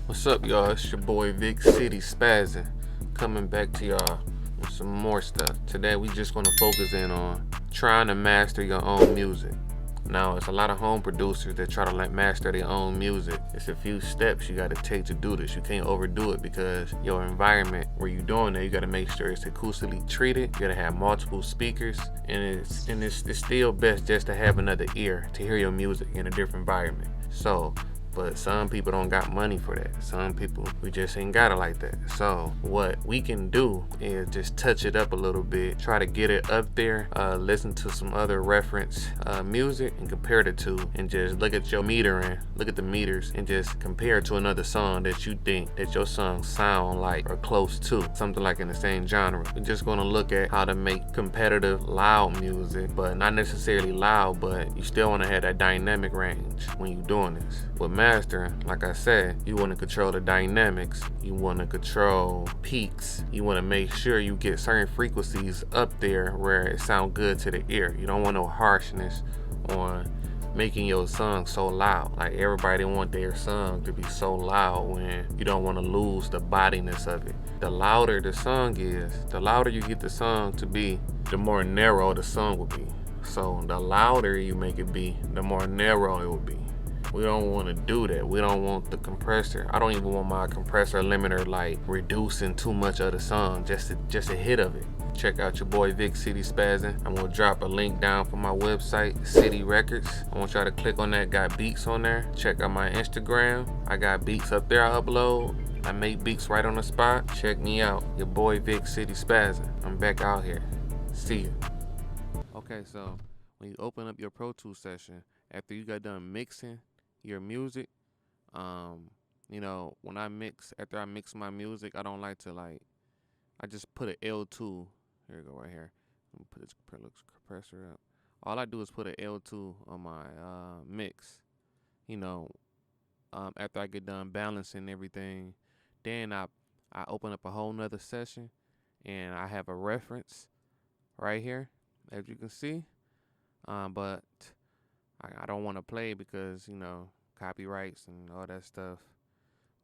What's up, y'all? It's your boy Vic City Spazzing, coming back to y'all with some more stuff. Today we just gonna focus in on trying to master your own music. Now, it's a lot of home producers that try to master their own music. It's a few steps you gotta take to do this. You can't overdo it because your environment where you're doing it, you gotta make sure it's acoustically treated. You gotta have multiple speakers, and it's still best just to have another ear to hear your music in a different environment. But some people don't got money for that. Some people, we just ain't got it like that. So what we can do is just touch it up a little bit, try to get it up there, listen to some other reference music and compare the two, and just look at your metering, look at the meters, and just compare it to another song that you think that your song sound like or close to, something like in the same genre. We're just gonna look at how to make competitive loud music, but not necessarily loud, but you still wanna have that dynamic range when you're doing this. With mastering, like I said, you want to control the dynamics, you want to control peaks, you want to make sure you get certain frequencies up there where it sound good to the ear. You don't want no harshness on making your song so loud. Like, everybody want their song to be so loud when you don't want to lose the bodiness of it. The louder the song is, the louder you get the song to be, the more narrow the song will be. So the louder you make it be, the more narrow it will be. We don't want to do that. We don't want the compressor. I don't even want my compressor limiter like reducing too much of the song, just a hit of it. Check out your boy Vic City Spazzing. I'm gonna drop a link down for my website, City Records. I want y'all to click on that. Got beats on there. Check out my Instagram. I got beats up there I upload. I make beats right on the spot. Check me out. Your boy Vic City Spazzing. I'm back out here. See you. Okay, so when you open up your Pro Tools session, after you got done mixing your music, when after I mix my music, I don't like to I just put an L2. Here we go, right here. Let me put this compressor up. All I do is put an L2 on my mix. After I get done balancing everything, then I open up a whole nother session, and I have a reference right here, as you can see. But I don't want to play because, copyrights and all that stuff.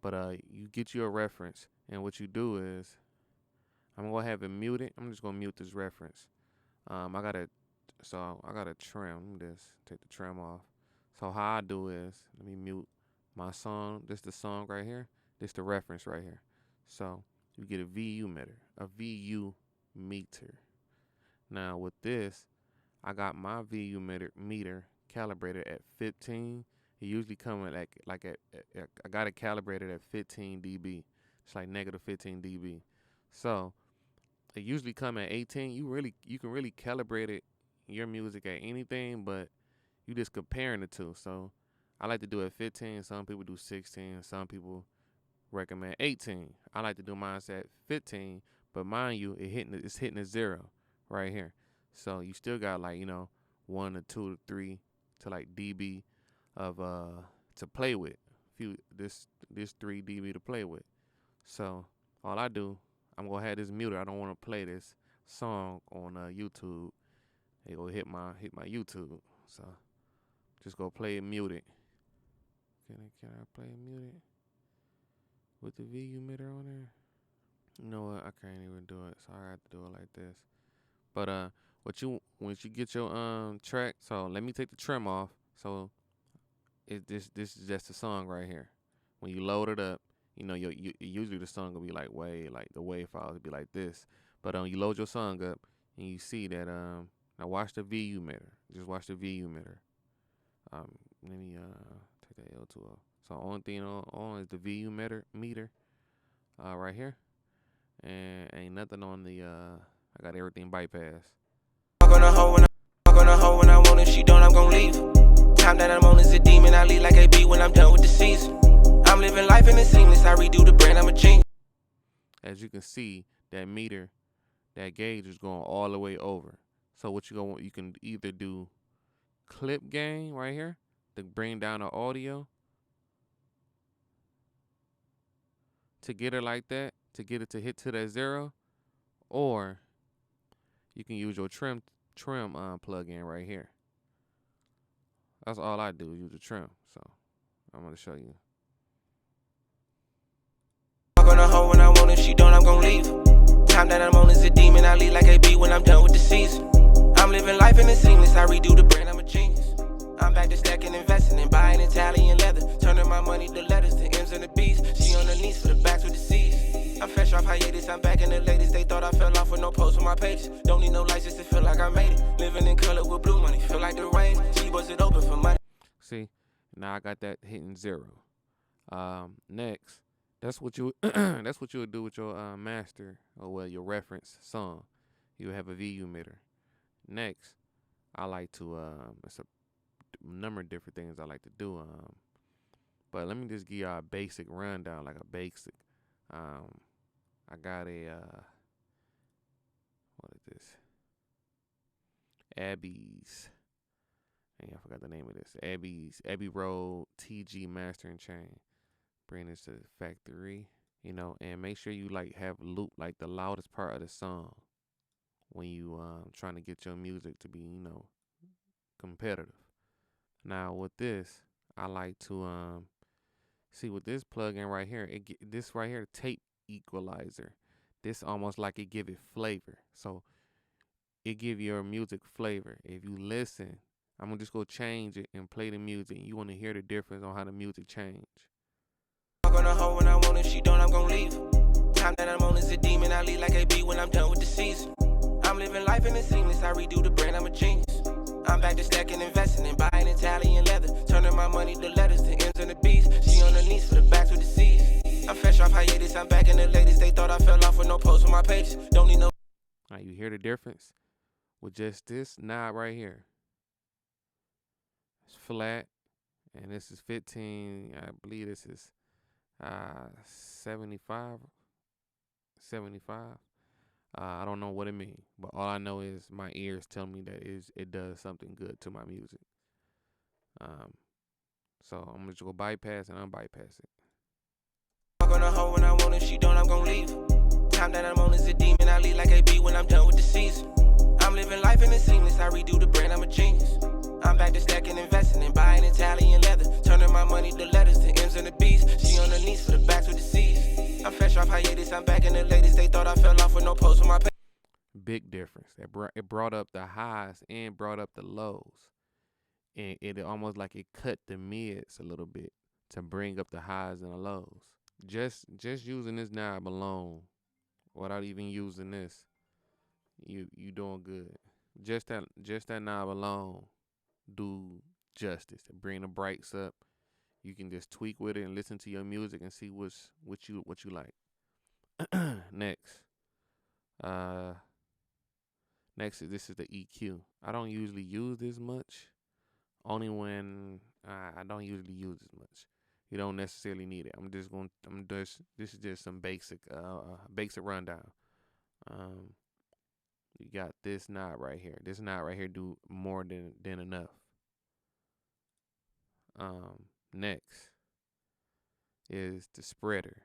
But you get you a reference, and what you do is, I'm gonna have it muted. I'm just gonna mute this reference. I gotta trim. Let me just take the trim off. So how I do is, let me mute my song. This the song right here. This the reference right here. So you get a VU meter. Now with this, I got my VU meter calibrated at 15. It usually come at I got it calibrated at 15 dB. It's like negative 15 dB. So it usually come at 18. You can really calibrate it, your music, at anything, but you just comparing the two. So I like to do it at 15. Some people do 16. Some people recommend 18. I like to do mine at 15, but mind you, it's hitting a 0 right here. So you still got 1 or 2 or 3 to dB of to play with. This 3 dB to play with. So all I do, I'm gonna have this muted. I don't want to play this song on YouTube. It will hit my YouTube. So just go play it muted. Can I play it muted with the VU meter on there? You know what? I can't even do it. So I have to do it like this. But once you get your track, so let me take the trim off. So this is just a song right here. When you load it up, usually the song will be the wave files will be like this. But you load your song up and you see that now watch the VU meter. Just watch the VU meter. Let me take that L2 off. So only thing on is the VU meter right here, and ain't nothing on the I got everything bypassed. Walk on a hoe when I want it, she don't, I'm gon' leave. Time that I'm on is a demon, I lead like a bee when I'm done with the season. I'm living life in the seamless, I redo the brand, I'm a genius. As you can see, that meter, that gauge is going all the way over. So what you can either do clip gain right here to bring down the audio, to get it like that, to get it to hit to that 0, or you can use your trim plug-in right here. That's all I do, use the trim. So I'm going to show you. on a hoe when I want, if she don't, I'm gon' leave. Time that I'm on is a demon, I lead like a bee when I'm done with the season. I'm living life in the seamless, I redo the brand, I'm a genius. I'm back to stacking, investing, and buying Italian leather. Turning my money to letters, the M's and the B's. She on her knees for the backs with the C's. I'm fresh off hiatus, I'm back in the latest. They thought I fell off with no post on my pages. Don't need no license to feel like I made it. Living in color with blue money, feel like the rain. She wasn't open for money. See, now I got that hitting 0. Next, that's what you that's what you would do with your master, or well, your reference song. You would have a VU emitter. Next, I like to it's a number of different things I like to do. But let me just give y'all a basic rundown, like a basic. I got a what is this? Abby's. I forgot the name of this. Abbey Road TG Mastering Chain. Bring this to the factory, and make sure you have loop like the loudest part of the song when you trying to get your music to be competitive. Now with this, I like to see with this plugin right here. This right here, tape equalizer. This almost like it give it flavor. So it give your music flavor. If you listen, I'm gonna just go change it and play the music. You want to hear the difference on how the music change. I'm on a hoe when I want, if she don't, I'm gon' leave. Time that I'm on is a demon, I lead like a bee when I'm done with the season. I'm living life in the seamless, I redo the brand, I'm a genius. I'm back to stacking, investing, and buying Italian leather. Turning my money to letters, the M's and the B's. She on her knees for the backs with the C's. I'm fresh off hiatus, I'm back in the latest. They thought I fell off with no post on my pages. Don't need no. Now you hear the difference with just this knob right here. It's flat, and this is 15. I believe this is 75. I don't know what it means, but all I know is my ears tell me that it does something good to my music. So I'm just gonna bypass and unbypass it. I'm on a hoe when I want, if she don't, I'm gon' leave. Time that I'm on is a demon, I lead like a bee when I'm done with the season. I'm living life in the seamless, I redo the brand, I'm a genius. I'm back to stacking, investing, and buying Italian leather. Turning my money to letters, the M's and the B's. She on her knees for the backs with the C's. I'm fresh off hiatus, I'm back in the latest. They thought I fell off with no post on my page. Big difference. It brought up the highs and brought up the lows. And it almost like it cut the mids a little bit to bring up the highs and the lows. Just using this knob alone, without even using this, you doing good. Just that knob alone do justice. Bring the brights up. You can just tweak with it and listen to your music and see what you like. Next, this is the EQ. I don't usually use this much. Only when I don't usually use this much. You don't necessarily need it. This is just some basic rundown. You got this knob right here. This knob right here do more than enough. Next is the spreader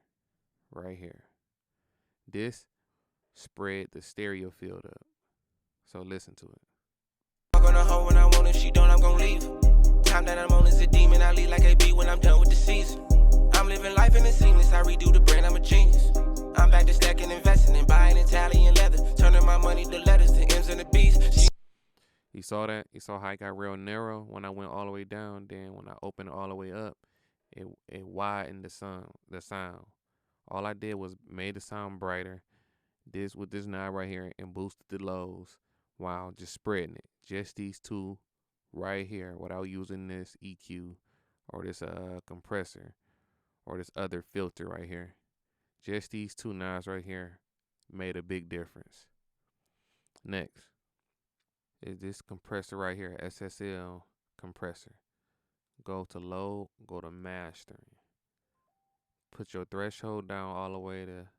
right here. This spread the stereo field up. So listen to it. I'm on a hoe when I want, if she don't, I'm gon' leave. Time that I'm on is a demon, I lead like a bee when I'm done with the season. I'm living life in the seamless, I redo the brand, I'm a genius. I'm back to stacking, investing, and buying Italian leather. Turning my money to letters, the M's and the B's. You saw that? You saw how it got real narrow when I went all the way down. Then when I opened it all the way up, it widened the sound. All I did was made the sound brighter. With this knob right here and boosted the lows while just spreading it. Just these two right here without using this EQ or this compressor or this other filter right here. Just these two knobs right here made a big difference. Next is this compressor right here, SSL Compressor. Go to load, go to mastering. Put your threshold down all the way to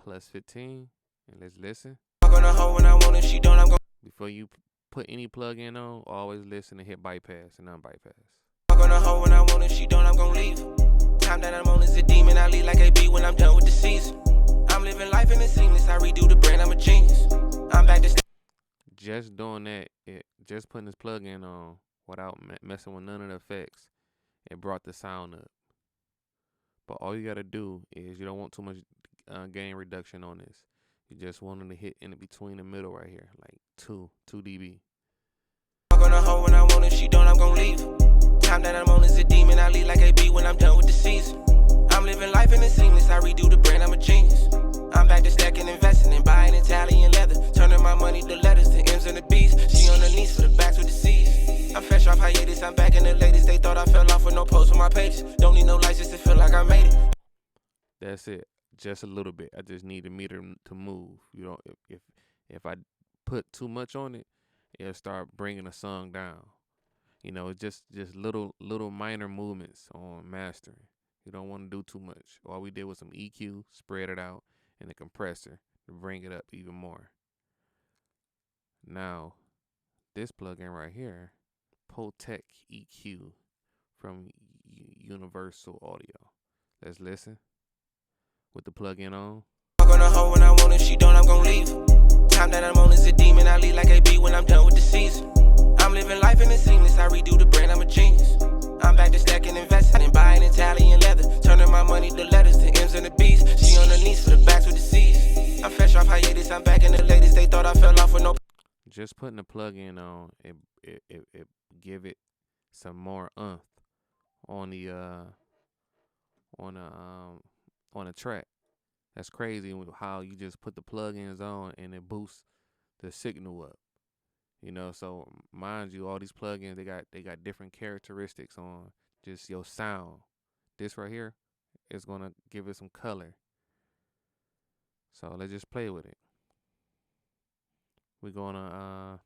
+15, and let's listen. I'm on a hoe when I want, if she don't, I'm gon'. Before you put any plug-in on, always listen and hit bypass and unbypass. I'm on a hoe when I want, if she don't, I'm gon' leave. Time that I'm on is a demon, I lead like a bee when I'm done with the season. I'm living life in the seamless, I redo the brand, I'm a genius. I'm back to just doing that, just putting this plug-in on without messing with none of the effects, it brought the sound up. But all you gotta do is you don't want too much gain reduction on this. You just want them to hit in between the middle right here, like 2 dB. I'm gonna hoe when I want. If she don't, I'm gonna leave. Time that I'm on is a demon. I leave like a bee when I'm done with the season. I'm living life in the seamless. I redo the brand. I'm a genius. I'm back to stacking, investing, and buying Italian leather. Turning my money to letters, the M's and the B's. She on her knees for the backs with the C's. I'm fresh off hiatus. I'm back in the latest. They thought I fell off with no posts on my pages. Don't need no license to feel like I made it. That's it. Just a little bit. I just need the meter to move. You know, if I put too much on it, it'll start bringing the song down. You know, it's just little minor movements on mastering. You don't want to do too much. All we did was some EQ, spread it out, and a compressor to bring it up even more. Now, this plugin right here, Potech EQ from Universal Audio. Let's listen with the plugin on. I'm gonna hoe when I want. If she don't, I'm gonna leave. Time that I'm on is a demon. I leave like a bee when I'm done with the season. I'm living life in the seamless. I redo the brand. I'm a genius. I'm back to stacking, investing, and buying Italian leather. Turning my money to letters, the M's and the B's. She on her knees for the backs with the C's. I'm fresh off hiatus. I'm back in the latest. They thought I fell off with no. Just putting the plug-in on, it give it some more oomph on the track. That's crazy how you just put the plug-ins on and it boosts the signal up. You know, so mind you, all these plugins they got different characteristics on just your sound. This right here is gonna give it some color. So let's just play with it. We're gonna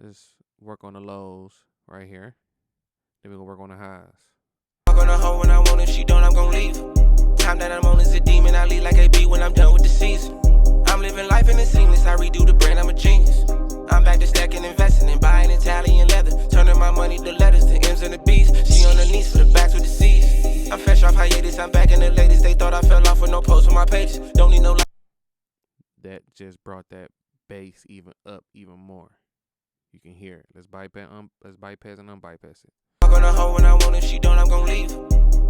just work on the lows right here. Then we're gonna work on the highs. I'm gonna hoe when I want. If she don't, I'm gonna leave. Time that I'm on is a demon. I leave like a bee when I'm done with the season. I'm living life in the seamless. I redo the brand. I'm a genius. I'm back to stacking, investing, and buying Italian leather. Turning my money to letters, the M's and the B's. She on her knees for the backs with the C's. I'm fresh off hiatus. I'm back in the latest. They thought I fell off with no posts on my pages. Don't need no. That just brought that bass even more. You can hear it. Let's bypass and unbypass it. I'm gonna hoe when I want. If she don't, I'm gonna leave.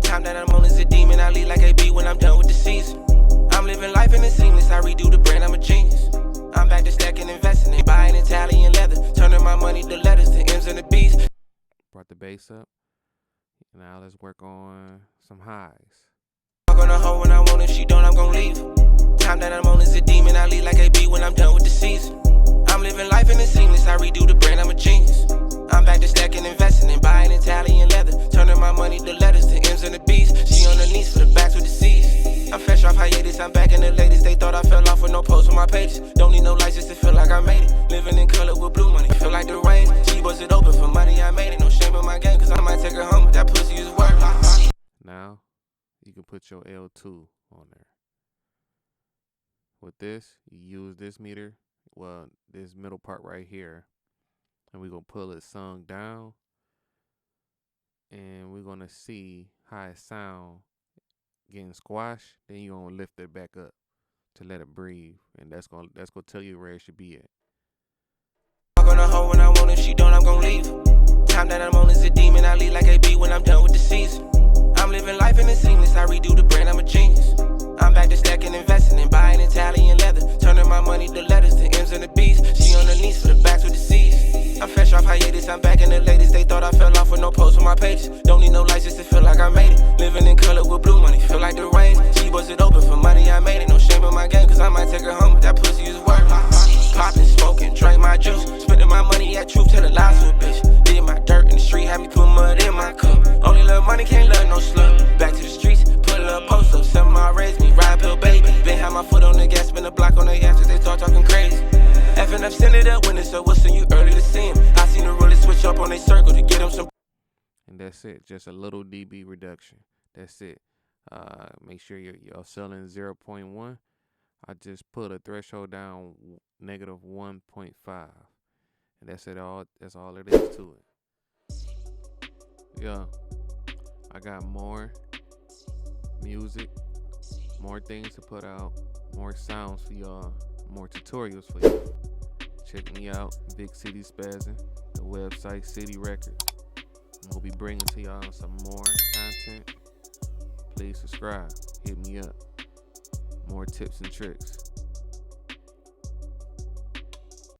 Time that I'm on is a demon. I leave like a bee when I'm done with the season. I'm living life in the seamless. I redo the brand. I'm a genius. I'm back to stacking, investing, and buying Italian leather. Turning my money to letters, the M's and the B's. Brought the bass up. Now let's work on some highs. I'm gonna hoe when I want. If she don't, I'm gonna leave. Time that I'm on is a demon. I leave like a bee when I'm done with the season. I'm living life in the seamless. I redo the brand. I'm a genius. I'm back to stacking, investing, and buying Italian leather. Turning my money to letters, the M's and the B's. She on her knees for the backs with the C's. I'm fresh off hiatus. I'm back in the latest. They thought I fell off with no posts on my pages. Don't need no license to feel like I made it. Living in color with blue money. Feel like the rain. She busted open for money. I made it. No shame in my game. Cause I might take her home. But that pussy is worth. Now you can put your L2 on there. With this, you use this meter. Well, this middle part right here. And we're going to pull it sung down. And we're going to see how it sound getting squashed. Then you're going to lift it back up to let it breathe. And that's going to tell you where it should be at. I'm gonna hoe when I want. If she don't, I'm gonna leave. Time that I'm on is a demon. I leave like a bee when I'm done with the season. I'm living life in the seamless. I redo the brand. I'm a genius. I'm back to stacking, investing, and buying Italian leather. Turning my money to letters, the M's and the B's. She on her knees for the backs with the C's. I'm fresh off hiatus. I'm back in the latest. They thought I fell off with no posts on my pages. Don't need no license to feel like I made it. Living in color with blue money. Feel like the rain. She busted open for money. I made it. No shame in my game. Cause I might take her home. But that pussy is worth. Popping, smoking, drink my juice. Spending my money at truth. Tell the lies to a bitch. Did my dirt in the street. Had me put mud in my cup. Only love money. Can't love no slug. Back to the streets. Put a little post up. Some my raise me. Ride pill baby. Been had my foot on the gas. Spin the block on the ass. Cause they start talking crazy. Effing up, send it up when it's so we'll send you early to see him. I seen the really switch up on their circle to get them some. And that's it. Just a little dB reduction. That's it. Make sure you're selling 0.1. I just put a threshold down negative 1.5. And that's it all. That's all it is to it. Yeah. I got more music, more things to put out, more sounds for y'all, more tutorials for you. Check me out, Big City Spazzing, the website City Records. We'll be bringing to y'all some more content. Please subscribe. Hit me up. More tips and tricks.